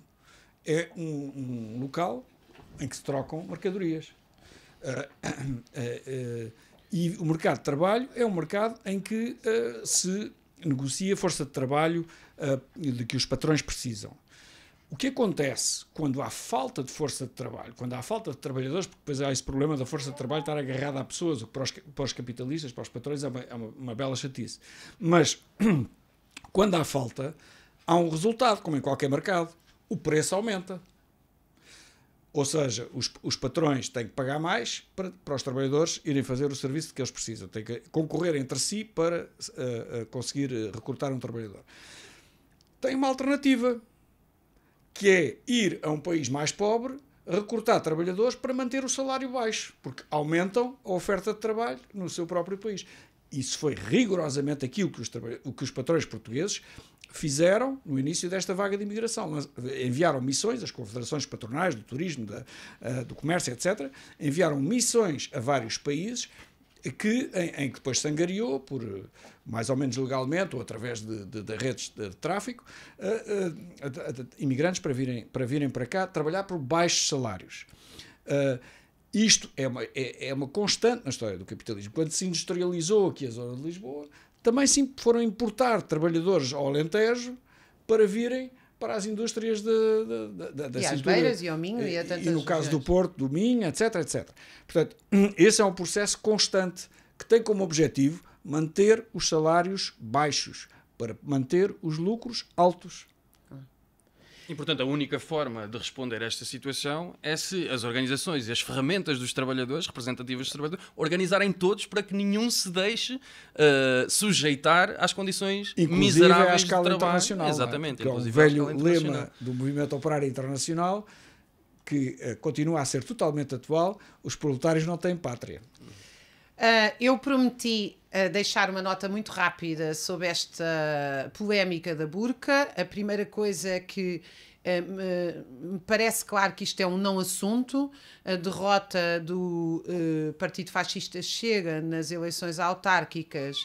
é um local em que se trocam mercadorias. E o mercado de trabalho é um mercado em que se negocia força de trabalho de que os patrões precisam. O que acontece quando há falta de força de trabalho, quando há falta de trabalhadores, porque depois há esse problema da força de trabalho estar agarrada a pessoas, o que para os capitalistas, para os patrões, é uma bela chatice. Mas quando há falta, há um resultado, como em qualquer mercado. O preço aumenta. Ou seja, os patrões têm que pagar mais para os trabalhadores irem fazer o serviço que eles precisam. Têm que concorrer entre si para conseguir recrutar um trabalhador. Tem uma alternativa, que é ir a um país mais pobre, recrutar trabalhadores para manter o salário baixo, porque aumentam a oferta de trabalho no seu próprio país. Isso foi rigorosamente aquilo que os patrões portugueses fizeram no início desta vaga de imigração. Enviaram missões, as confederações patronais do turismo, do comércio, etc., enviaram missões a vários países em que depois se angariou, por mais ou menos legalmente, ou através de redes de tráfico, imigrantes para virem para cá trabalhar por baixos salários. Isto é uma constante na história do capitalismo. Quando se industrializou aqui a zona de Lisboa, também sim foram importar trabalhadores ao Alentejo para virem para as indústrias da e às cintura, Beiras e ao Minho e a tantas no caso regiões. do Porto, do Minho, etc, etc. Portanto, esse é um processo constante que tem como objetivo manter os salários baixos para manter os lucros altos. E, portanto, a única forma de responder a esta situação é se as organizações e as ferramentas dos trabalhadores, representativas dos trabalhadores, organizarem todos para que nenhum se deixe sujeitar às condições inclusive miseráveis à escala de trabalho. internacional. Exatamente. Que é um velho lema do movimento operário internacional que continua a ser totalmente atual: os proletários não têm pátria. Eu prometi deixar uma nota muito rápida sobre esta polémica da burca. A primeira coisa é que me parece claro que isto é um não assunto. A derrota do Partido Fascista Chega nas eleições autárquicas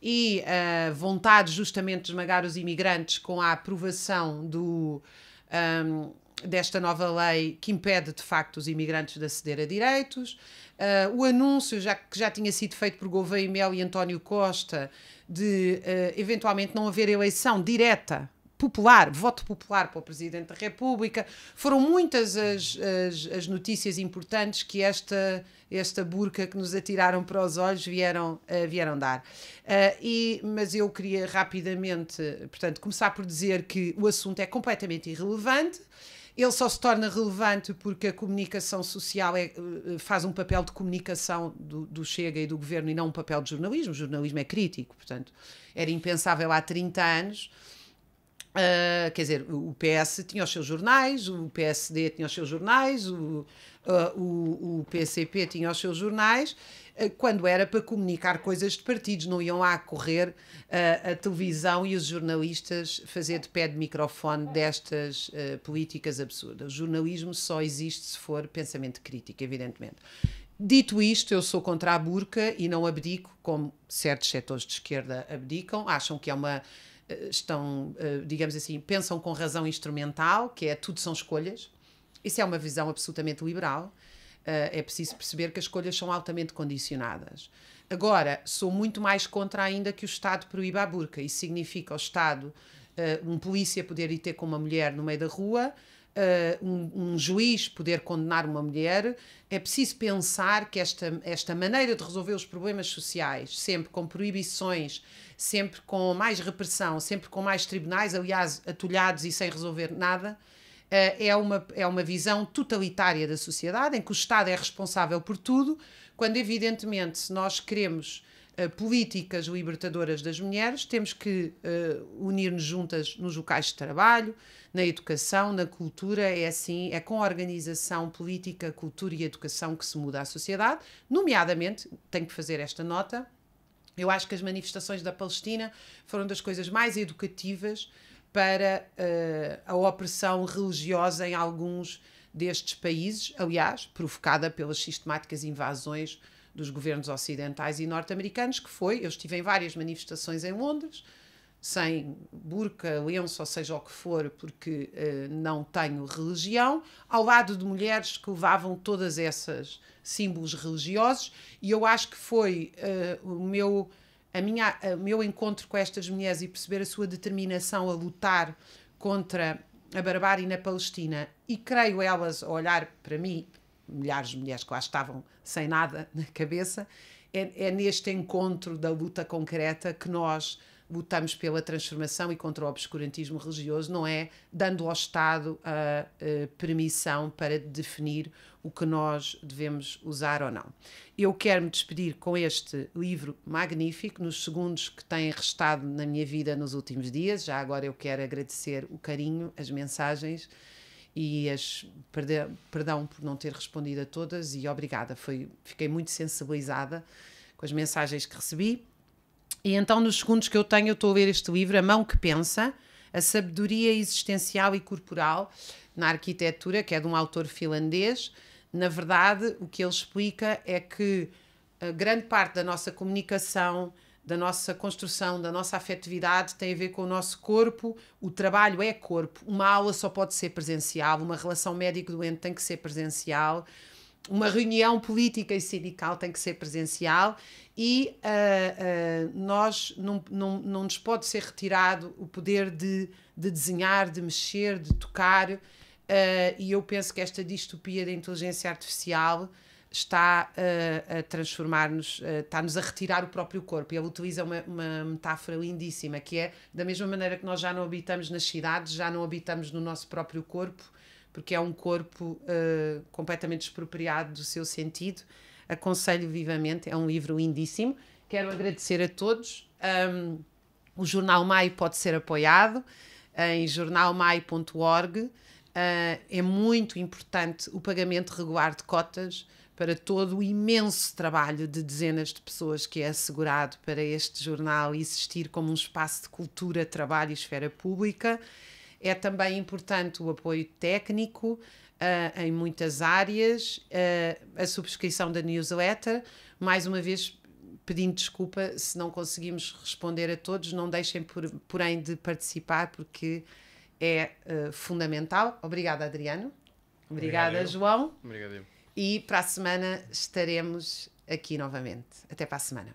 e a vontade justamente de esmagar os imigrantes com a aprovação desta nova lei que impede de facto os imigrantes de aceder a direitos. O anúncio que já tinha sido feito por Gouveia Mel e António Costa de eventualmente não haver eleição direta, popular, voto popular para o Presidente da República. Foram muitas as notícias importantes que esta burca que nos atiraram para os olhos vieram dar. Mas eu queria rapidamente, portanto, começar por dizer que o assunto é completamente irrelevante. Ele só se torna relevante porque a comunicação social faz um papel de comunicação do Chega e do Governo e não um papel de jornalismo. O jornalismo é crítico, portanto, era impensável há 30 anos. Quer dizer, o PS tinha os seus jornais, o PSD tinha os seus jornais, o PCP tinha os seus jornais, quando era para comunicar coisas de partidos, não iam lá correr a televisão e os jornalistas fazer de pé de microfone destas políticas absurdas. O jornalismo só existe se for pensamento crítico, evidentemente. Dito isto, eu sou contra a burca e não abdico, como certos setores de esquerda abdicam, acham que é uma... digamos assim, pensam com razão instrumental, que é tudo são escolhas. Isso é uma visão absolutamente liberal. É preciso perceber que as escolhas são altamente condicionadas. Agora, sou muito mais contra ainda que o Estado proíba a burca. Isso significa o Estado, um polícia poder ir ter com uma mulher no meio da rua, um juiz poder condenar uma mulher. É preciso pensar que esta maneira de resolver os problemas sociais, sempre com proibições, sempre com mais repressão, sempre com mais tribunais, aliás, atulhados e sem resolver nada, é uma visão totalitária da sociedade, em que o Estado é responsável por tudo, quando, evidentemente, se nós queremos políticas libertadoras das mulheres, temos que unir-nos juntas nos locais de trabalho, na educação, na cultura. É assim, é com a organização política, cultura e educação que se muda a sociedade. Nomeadamente, tenho que fazer esta nota, eu acho que as manifestações da Palestina foram das coisas mais educativas para a opressão religiosa em alguns destes países, aliás, provocada pelas sistemáticas invasões dos governos ocidentais e norte-americanos, que foi, eu estive em várias manifestações em Londres, sem burca, lenço, ou seja o que for, porque não tenho religião, ao lado de mulheres que levavam todas essas símbolos religiosos, e eu acho que foi o meu encontro com estas mulheres e perceber a sua determinação a lutar contra a barbárie na Palestina, e creio elas a olhar para mim, milhares de mulheres que lá estavam sem nada na cabeça, é neste encontro da luta concreta que nós lutamos pela transformação e contra o obscurantismo religioso, não é dando ao Estado a permissão para definir o que nós devemos usar ou não. Eu quero me despedir com este livro magnífico, nos segundos que têm restado na minha vida nos últimos dias. Já agora eu quero agradecer o carinho, as mensagens e perdão por não ter respondido a todas, e obrigada. Fiquei muito sensibilizada com as mensagens que recebi. E então, nos segundos que eu tenho, eu estou a ler este livro, A Mão que Pensa, a sabedoria existencial e corporal na arquitetura, que é de um autor finlandês. Na verdade, o que ele explica é que grande parte da nossa comunicação, da nossa construção, da nossa afetividade tem a ver com o nosso corpo. O trabalho é corpo. Uma aula só pode ser presencial, uma relação médico-doente tem que ser presencial, uma reunião política e sindical tem que ser presencial e nós não nos pode ser retirado o poder de desenhar, de mexer, de tocar, e eu penso que esta distopia da inteligência artificial está a transformar-nos, está-nos a retirar o próprio corpo. E ele utiliza uma metáfora lindíssima, que é, da mesma maneira que nós já não habitamos nas cidades, já não habitamos no nosso próprio corpo, porque é um corpo completamente expropriado do seu sentido. Aconselho vivamente, é um livro lindíssimo. Quero agradecer a todos. O Jornal Maio pode ser apoiado em jornalmaio.org. É muito importante o pagamento regular de cotas para todo o imenso trabalho de dezenas de pessoas que é assegurado para este jornal existir como um espaço de cultura, trabalho e esfera pública. É também importante o apoio técnico em muitas áreas, a subscrição da newsletter. Mais uma vez, pedindo desculpa se não conseguimos responder a todos, não deixem, porém, de participar, porque é fundamental. Obrigada, Adriano. Obrigada, João. Obrigado. E para a semana estaremos aqui novamente. Até para a semana.